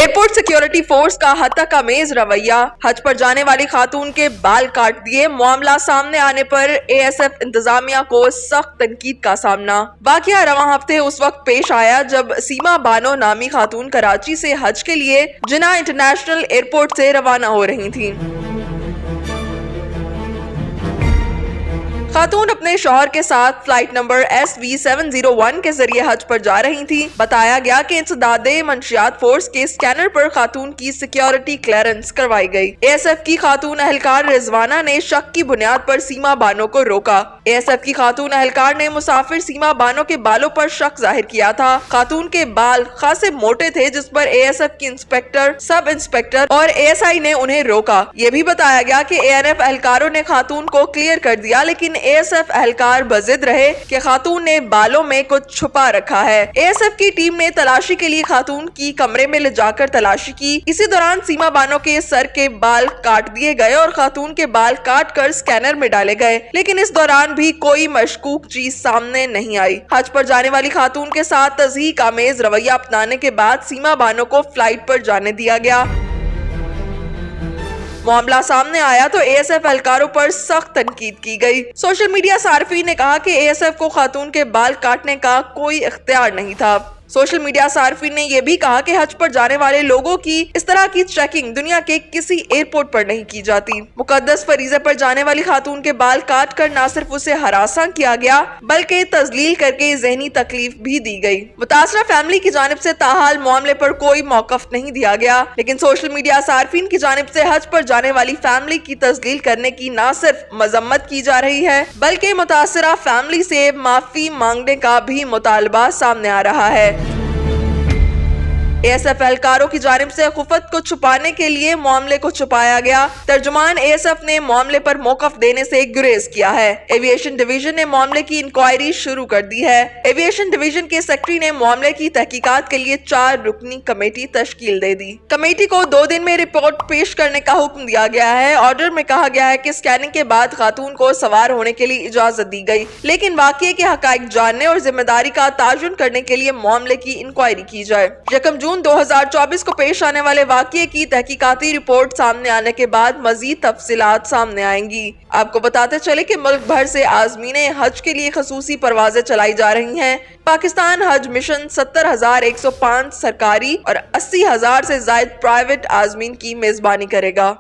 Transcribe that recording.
Airport security force का हत्तक-आमेज रवैया, हज पर जाने वाली खातून के बाल काट दिए। मामला सामने आने पर एएसएफ इंतजामिया को सख्त तनकीद का सामना। वाकया रवां हफ्ते उस वक्त पेश आया जब सीमा बानो नामी खातून कराची से हज के लिए जिन्ना इंटरनेशनल एयरपोर्ट से रवाना हो रही थी। खातून अपने शौहर के साथ फ्लाइट नंबर SV701 के जरिए हज पर जा रही थी। बताया गया कि इंसदादे मंशियात फोर्स के स्कैनर पर खातून की सिक्योरिटी क्लियरेंस करवाई गई। एएसएफ की खातून अहलकार रिजवाना ने शक की बुनियाद पर सीमा बानो को रोका। एएसएफ की खातून अहलकार ने मुसाफिर सीमा बानो के बालों पर शक जाहिर किया था। खातून के बाल खासे मोटे थे, जिस पर एएसएफ की इंस्पेक्टर, सब इंस्पेक्टर और एएसआई ने उन्हें रोका। ये भी बताया गया कि एएनएफ अहलकारों ने खातून को क्लियर कर दिया, लेकिन एएसएफ अहलकार बजिद रहे कि खातून ने बालों में कुछ छुपा रखा है। एएसएफ की टीम ने तलाशी के लिए खातून की कमरे में ले जाकर तलाशी की। इसी दौरान सीमा बानो के सर के बाल काट दिए गए और खातून के बाल काट कर स्कैनर में डाले गए, लेकिन इस दौरान भी कोई मशकूक चीज सामने नहीं आई। हज पर जाने वाली खातून के साथ तज़हीक आमेज रवैया अपनाने के बाद सीमा बानो को फ्लाइट पर जाने दिया गया। मामला सामने आया तो एएसएफ एहलकारों पर सख्त तनकीद की गई। सोशल मीडिया सार्फिन ने कहा कि एएसएफ को खातून के बाल काटने का कोई इख्तियार नहीं था। सोशल मीडिया सार्फिन ने यह भी कहा कि हज पर जाने वाले लोगों की इस तरह की चेकिंग दुनिया के किसी एयरपोर्ट पर नहीं की जाती। मुकद्दस फरीजे पर जाने वाली खातून के बाल काट कर न सिर्फ उसे हरासा किया गया, बल्कि तजलील करके जहनी तकलीफ भी दी गई। मुतासरा फैमिली की जानिब से ताहाल मामले पर कोई मौकफ नहीं दिया गया, लेकिन सोशल मीडिया सार्फिन की जानिब से हज पर जाने वाली फैमिली की तजलील करने की न सिर्फ मजम्मत की जा रही है, बल्कि मुतासरा फैमिली से माफी मांगने का भी मुतालबा सामने आ रहा है। एएसएफ एहलकारों की जानिब से खुफत को छुपाने के लिए मामले को छुपाया गया। तर्जुमान एएसएफ ने मामले पर मौकफ देने से गुरेज किया है। एविएशन डिवीजन ने मामले की इंक्वायरी शुरू कर दी है। एविएशन डिवीजन के सेक्रेटरी ने मामले की तहकीकात के लिए 4 रुकनी कमेटी तश्कील दे दी। कमेटी को 2 दिन में रिपोर्ट पेश करने का हुक्म दिया गया है। ऑर्डर में कहा गया है कि स्कैनिंग के बाद खातून को सवार होने के लिए इजाजत दी गई, लेकिन वाकये के हकाइक जानने और जिम्मेदारी का ताजुन करने के लिए मामले की इंक्वायरी की जाए। 1 जून 2024 को पेश आने वाले वाकये की तहकीकाती रिपोर्ट सामने आने के बाद मजीद तफसीलात सामने आएंगी। आपको बताते चले कि मुल्क भर से आज़मीने हज के लिए खसूसी परवाजें चलाई जा रही हैं। पाकिस्तान हज मिशन 70,105 सरकारी और 80,000 से ज्यादा प्राइवेट आज़मीन की मेजबानी करेगा।